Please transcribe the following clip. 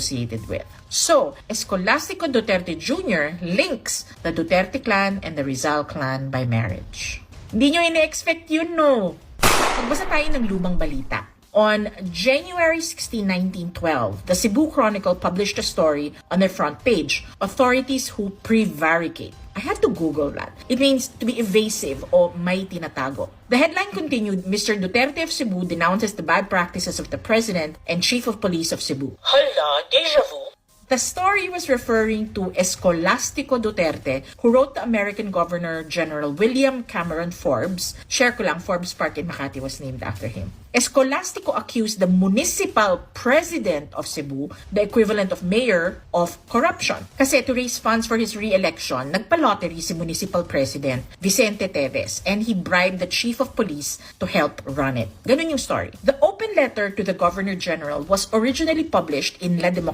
associated with. So, Escolastico Duterte Jr. links the Duterte clan and the Rizal clan by marriage. Hindi nyo ina-expect yun, no? Magbasa tayo ng lumang balita. On January 16, 1912, the Cebu Chronicle published a story on their front page, Authorities Who Prevaricate. I had to Google that. It means to be evasive o may tinatago. The headline continued, Mr. Duterte of Cebu denounces the bad practices of the President and Chief of Police of Cebu. Hala, deja vu. The story was referring to Escolastico Duterte, who wrote to American Governor General William Cameron Forbes. Share ko lang, Forbes Park in Makati was named after him. Escolastico accused the municipal president of Cebu, the equivalent of mayor, of corruption. Kasi to raise funds for his re-election, nagpa-lottery si municipal president Vicente Teves, and he bribed the chief of police to help run it. Ganun yung story. The open letter to the Governor General was originally published in La Democracia